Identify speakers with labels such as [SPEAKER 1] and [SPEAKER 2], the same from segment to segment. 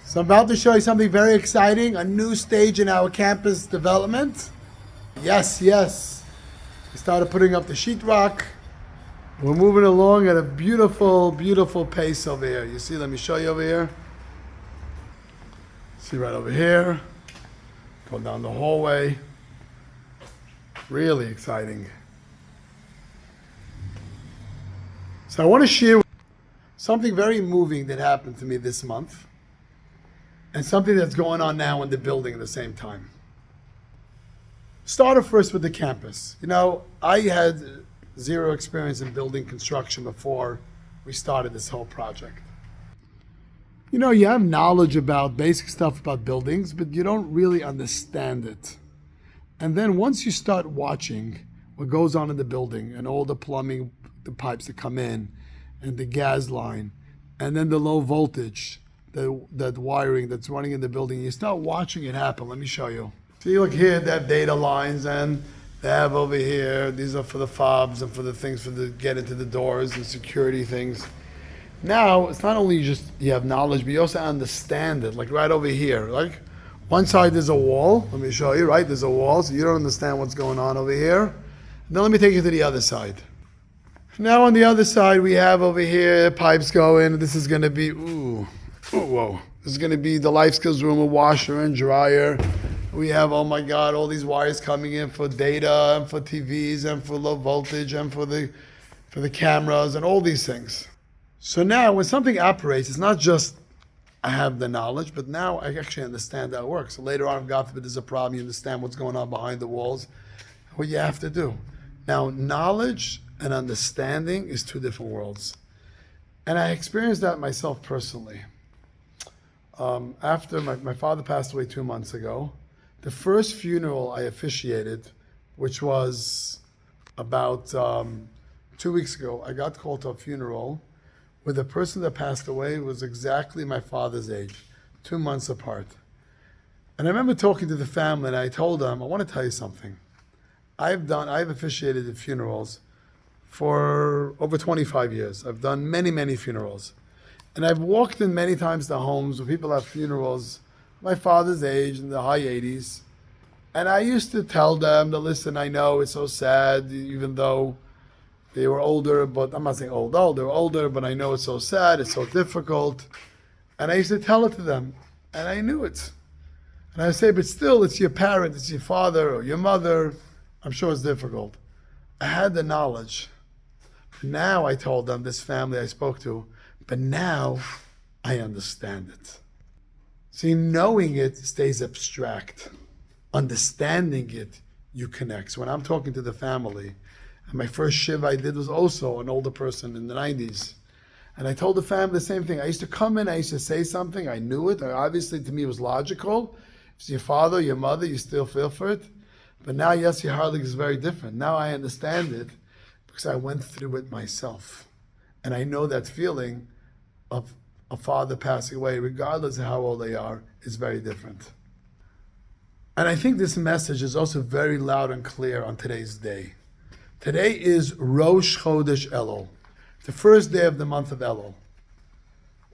[SPEAKER 1] So I'm about to show you something very exciting, a new stage in our campus development. Yes, yes. We started putting up the sheetrock. We're moving along at a beautiful, beautiful pace over here. You see, let me show you over here. See right over here. Go down the hallway. Really exciting. So I want to share something very moving that happened to me this month, and something that's going on now in the building at the same time. Started first with the campus. You know, I had zero experience in building construction before we started this whole project. You know, you have knowledge about basic stuff about buildings, but you don't really understand it. And then once you start watching what goes on in the building and all the plumbing, the pipes that come in, and the gas line, and then the low voltage, that wiring that's running in the building, you start watching it happen. Let me show you. See, look here, they have data lines, and they have over here, these are for the fobs and for the things for the get into the doors and security things. Now, it's not only just you have knowledge, but you also understand it. Like right over here, like one side there's a wall. Let me show you, right? There's a wall, so you don't understand what's going on over here. And then let me take you to the other side. Now on the other side, we have over here pipes going. This is going to be, whoa. This is going to be the life skills room, a washer and dryer. We have, oh my God, all these wires coming in for data and for TVs and for low voltage and for the cameras and all these things. So now when something operates, it's not just I have the knowledge, but now I actually understand how it works. So later on, God forbid there's a problem, you understand what's going on behind the walls, what you have to do. Now, knowledge and understanding is two different worlds. And I experienced that myself personally. After my father passed away 2 months ago, the first funeral I officiated, which was about 2 weeks ago, I got called to a funeral where the person that passed away was exactly my father's age, 2 months apart. And I remember talking to the family, and I told them, I want to tell you something. I've officiated at funerals for over 25 years. I've done many, many funerals. And I've walked in many times to homes where people have funerals my father's age in the high 80s. And I used to tell them that, listen, I know it's so sad, even though they were older, but I'm not saying old, they were older, but I know it's so sad, it's so difficult. And I used to tell it to them, and I knew it. And I say, but still, it's your parent, it's your father or your mother. I'm sure it's difficult. I had the knowledge. Now I told them, this family I spoke to, but now I understand it. See, knowing it stays abstract. Understanding it, you connect. So when I'm talking to the family, and my first shiva I did was also an older person in the 90s. And I told the family the same thing. I used to come in, I used to say something, I knew it, obviously to me it was logical. If it's your father, your mother, you still feel for it. But now Yossi Harlig is very different. Now I understand it because I went through it myself. And I know that feeling of a father passing away, regardless of how old they are, is very different. And I think this message is also very loud and clear on today's day. Today is Rosh Chodesh Elul, the first day of the month of Elul.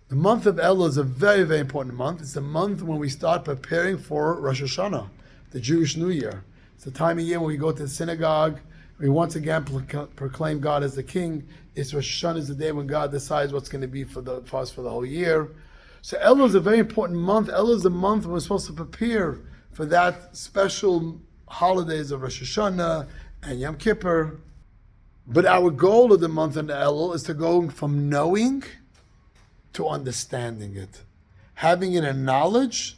[SPEAKER 1] The month of Elul is a very, very important month. It's the month when we start preparing for Rosh Hashanah, the Jewish New Year. It's the time of year when we go to the synagogue. We once again proclaim God as the King. It's Rosh Hashanah is the day when God decides what's going to be for us for the whole year. So Elul is a very important month. Elul is the month when we're supposed to prepare for that special holidays of Rosh Hashanah and Yom Kippur. But our goal of the month in Elul is to go from knowing to understanding it, having it in knowledge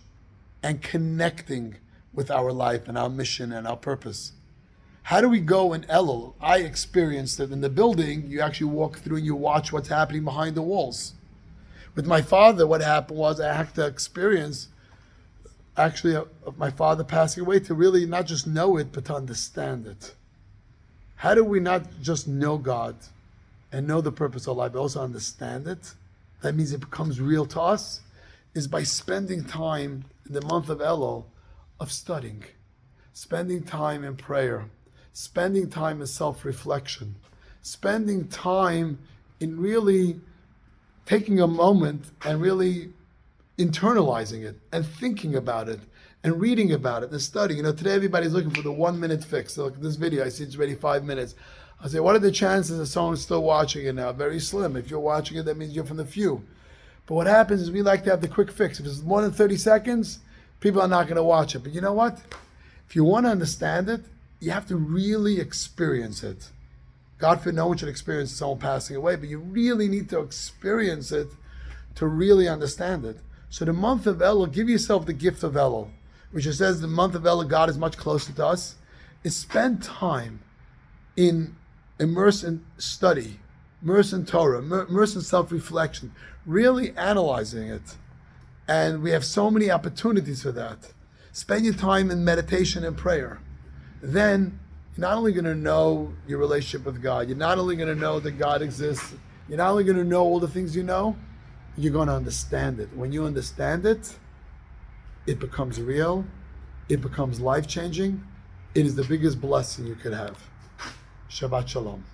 [SPEAKER 1] and connecting with our life and our mission and our purpose. How do we go in Elul? I experienced it in the building. You actually walk through and you watch what's happening behind the walls. With my father, what happened was I had to experience of my father passing away to really not just know it, but to understand it. How do we not just know God and know the purpose of life, but also understand it? That means it becomes real to us, is by spending time in the month of Elul of studying, spending time in prayer, spending time in self-reflection, spending time in really taking a moment and really internalizing it and thinking about it and reading about it and studying. Today everybody's looking for the 1 minute fix. So look at this video, I see it's already 5 minutes. I say, what are the chances that someone's still watching it now? Very slim. If you're watching it, that means you're from the few. But what happens is we like to have the quick fix. If it's more than 30 seconds, people are not going to watch it. But you know what? If you want to understand it, you have to really experience it. God forbid no one should experience someone passing away, but you really need to experience it to really understand it. So the month of Elul, give yourself the gift of Elul, which it says the month of Elul, God is much closer to us, is spend time in immerse in study, immerse in Torah, immerse in self-reflection, really analyzing it. And we have so many opportunities for that. Spend your time in meditation and prayer. Then you're not only going to know your relationship with God, you're not only going to know that God exists, you're not only going to know all the things you know, you're going to understand it. When you understand it, it becomes real, it becomes life-changing. It is the biggest blessing you could have. Shabbat Shalom.